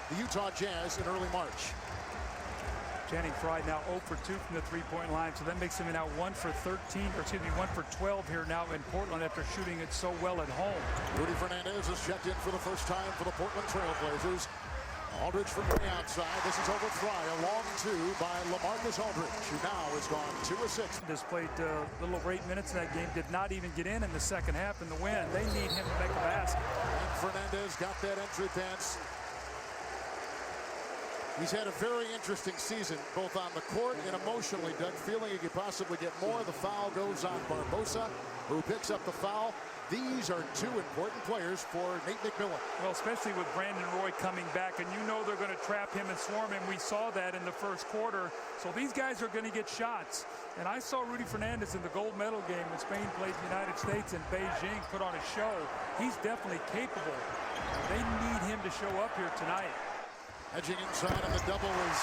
the Utah Jazz in early March. Channing Frye now 0 for 2 from the three-point line, so that makes him now 1 for 13, or excuse me, 1 for 12 here now in Portland after shooting it so well at home. Rudy Fernández is checked in for the first time for the Portland Trail Blazers. Aldridge from way outside. This is over Frye. A long two by LaMarcus Aldridge, who now has gone 2 of 6. Just played a little over 8 minutes in that game. Did not even get in the second half in the win. They need him to make a basket. And Fernández got that entry pass. He's had a very interesting season, both on the court and emotionally, Doug, feeling he could possibly get more. The foul goes on Barbosa, who picks up the foul. These are two important players for Nate McMillan. Well, especially with Brandon Roy coming back, and you know they're going to trap him and swarm him. We saw that in the first quarter. So these guys are going to get shots. And I saw Rudy Fernández in the gold medal game when Spain played the United States in Beijing put on a show. He's definitely capable. They need him to show up here tonight. Edging inside on the double was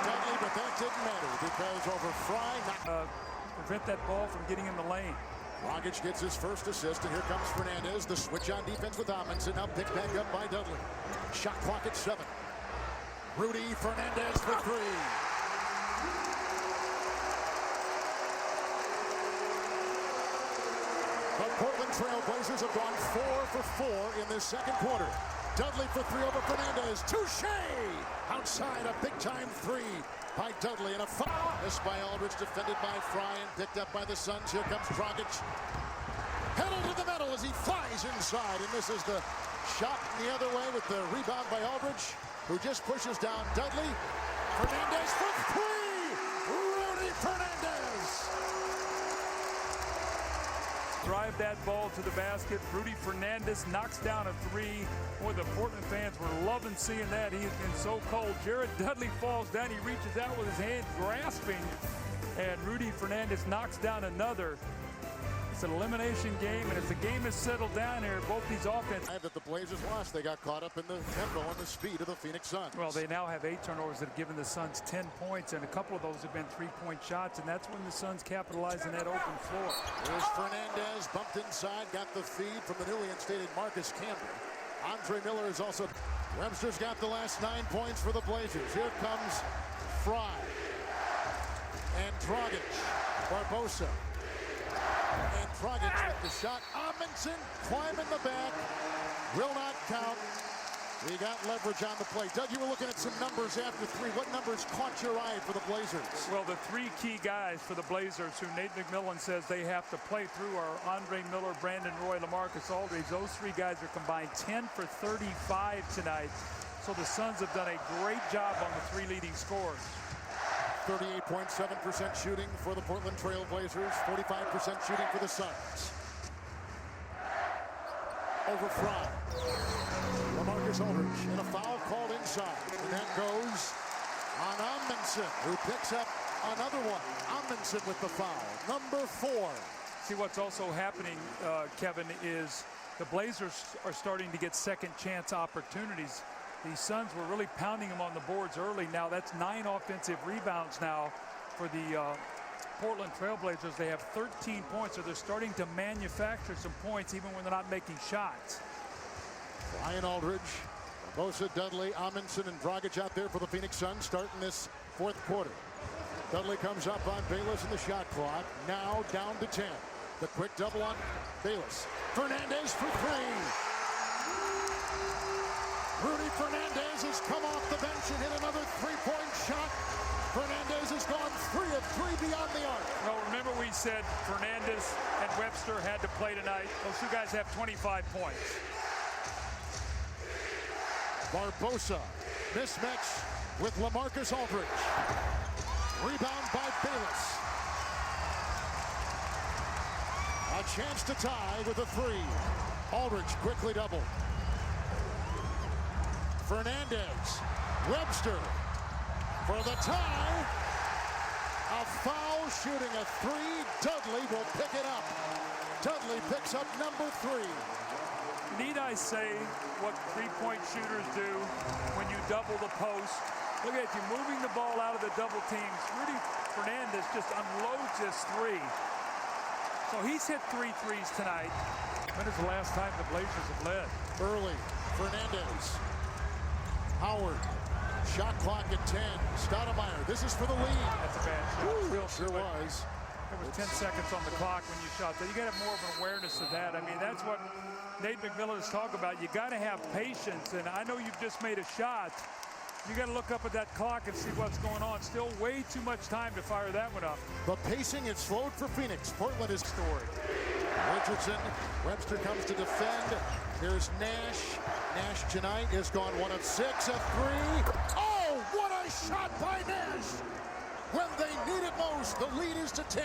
Dudley, but that didn't matter because over Frye. Prevent that ball from getting in the lane. Dragic gets his first assist, and here comes Fernández. The switch on defense with Amundsen, now picked back up by Dudley. Shot clock at 7. Rudy Fernández for 3. The Portland Trail Blazers have gone 4 for 4 in this second quarter. Dudley for 3 over Fernández. Touche! Outside, a big-time 3 by Dudley, and a foul. Missed by Aldridge, defended by Frye, and picked up by the Suns. Here comes Dragic. Pedal to the metal as he flies inside, and this is the shot the other way with the rebound by Aldridge, who just pushes down Dudley. Fernández for 3! Rudy Fernández! Drive that ball to the basket. Rudy Fernández knocks down a 3. Boy, the Portland fans were loving seeing that. He has been so cold. Jared Dudley falls down. He reaches out with his hand grasping, and Rudy Fernández knocks down another. It's an elimination game, and if the game is settled down here, both these offenses. That the Blazers lost, they got caught up in the tempo and the speed of the Phoenix Suns. Well, they now have 8 turnovers that have given the Suns 10 points, and a couple of those have been three-point shots, and that's when the Suns capitalize in that open floor. There's Fernández, bumped inside, got the feed from the newly instated Marcus Campbell. Andre Miller is also. Webster's got the last 9 points for the Blazers. Here comes Frye and Dragic, Barbosa. And Dragic with the shot. Amundsen climbing the back. Will not count. He got leverage on the play. Doug, you were looking at some numbers after 3. What numbers caught your eye for the Blazers? Well, the 3 key guys for the Blazers who Nate McMillan says they have to play through are Andre Miller, Brandon Roy, LaMarcus Aldridge. Those 3 guys are combined 10 for 35 tonight. So the Suns have done a great job on the 3 leading scorers. 38.7% shooting for the Portland Trail Blazers, 45% shooting for the Suns. Over Frye. LaMarcus Aldridge, and a foul called inside. And that goes on Amundsen, who picks up another one. Amundsen with the foul, number 4. See, what's also happening, Kevin, is the Blazers are starting to get second chance opportunities. The Suns were really pounding them on the boards early. Now that's 9 offensive rebounds now for the Portland Trail Blazers. They have 13 points, so they're starting to manufacture some points even when they're not making shots. Ryan Aldridge, Barbosa, Dudley, Amundsen, and Dragic out there for the Phoenix Suns starting this 4th quarter. Dudley comes up on Bayless in the shot clock. Now down to 10. The quick double on Bayless. Fernández for 3. Rudy Fernández has come off the bench and hit another 3-point shot. Fernández has gone 3 of 3 beyond the arc. Well, remember we said Fernández and Webster had to play tonight. Those 2 guys have 25 points. Barbosa, mismatch with LaMarcus Aldridge. Rebound by Bayless. A chance to tie with a 3. Aldridge quickly doubled. Fernández, Webster for the tie. A foul shooting a 3. Dudley will pick it up. Dudley picks up number 3. Need I say what 3-point shooters do when you double the post? Look at you moving the ball out of the double teams. Rudy Fernández just unloads this 3. So he's hit 3 threes tonight. When is the last time the Blazers have led? Early, Fernández. Howard. Shot clock at 10. Stoudemire, this is for the lead. That's a bad shot. Woo, sure was. There was 10 seconds on the clock when you shot that. You got to have more of an awareness of that. I mean, that's what Nate McMillan is talking about. You got to have patience, and I know you've just made a shot. You got to look up at that clock and see what's going on. Still way too much time to fire that one up. The pacing is slowed for Phoenix. Portland is stored. Richardson, Webster comes to defend. Here's Nash. Nash tonight has gone 1 of 6, a 3. Oh, what a shot by Nash! When they need it most, the lead is to 10.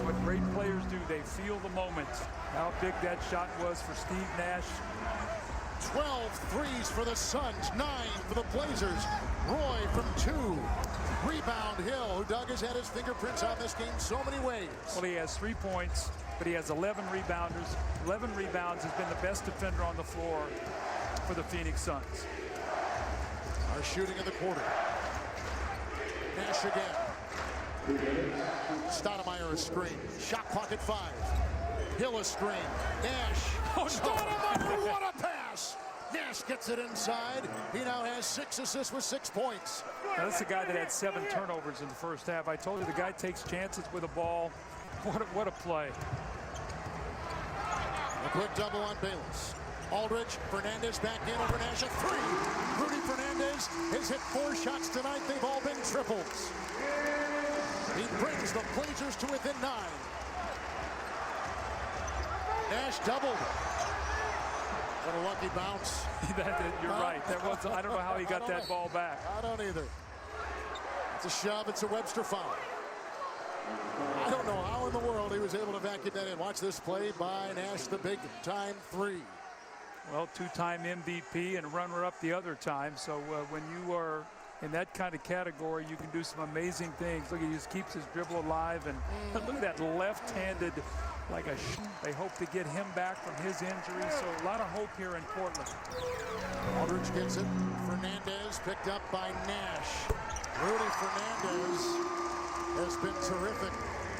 What great players do, they feel the moment. How big that shot was for Steve Nash. 12 threes for the Suns, 9 for the Blazers. Roy from 2. Rebound Hill, who Doug has had his fingerprints on this game so many ways. Well, he has 3 points, but he has 11 rebounders. 11 rebounds, has been the best defender on the floor for the Phoenix Suns. Are shooting in the quarter. Nash again. Stoudemire a screen. Shot clock at 5. Hill a screen. Nash. Oh, Stoudemire, what a pass! Nash gets it inside. He now has 6 assists with 6 points. Now, that's the guy that had 7 turnovers in the first half. I told you the guy takes chances with a ball. What a play. A quick double on Bayless. Aldridge, Fernandez back in over Nash, a 3. Rudy Fernández has hit 4 shots tonight. They've all been triples. He brings the Blazers to within 9. Nash doubled. What a lucky bounce. You're right. That was, I don't know how he got that ball back. I don't either. It's a shove. It's a Webster foul. I don't know how in the world he was able to vacuum that in. Watch this play by Nash, the big-time 3. Well, 2-time MVP and runner-up the other time. So when you are in that kind of category, you can do some amazing things. Look, he just keeps his dribble alive. And look at that left-handed, like a they hope to get him back from his injury. So a lot of hope here in Portland. Aldridge gets it. Fernandez picked up by Nash. Rudy Fernández has been terrific.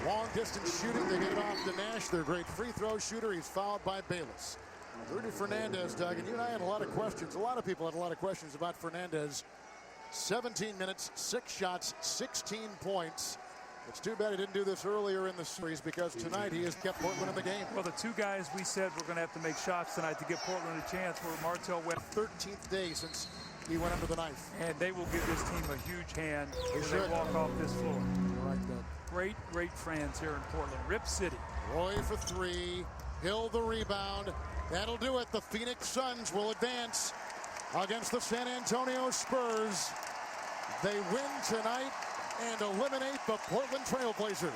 Long-distance shooting. They get it off to Nash. Their great free throw shooter. He's fouled by Bayless. Rudy Fernández, Doug, and you and I had a lot of questions. A lot of people had a lot of questions about Fernández. 17 minutes, 6 shots, 16 points. It's too bad he didn't do this earlier in the series because tonight he has kept Portland in the game. Well, the 2 guys we said were going to have to make shots tonight to give Portland a chance were Martell Webb. 13th day since he went under the knife. And they will give this team a huge hand as should. they walk off this floor. You're right, Doug. Great, great friends here in Portland. Rip City. Roy for 3. Hill the rebound. That'll do it. The Phoenix Suns will advance against the San Antonio Spurs. They win tonight and eliminate the Portland Trail Blazers.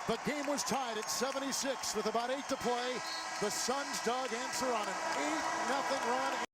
The game was tied at 76 with about 8 to play. The Suns, Doug, answer on an 8-0 run.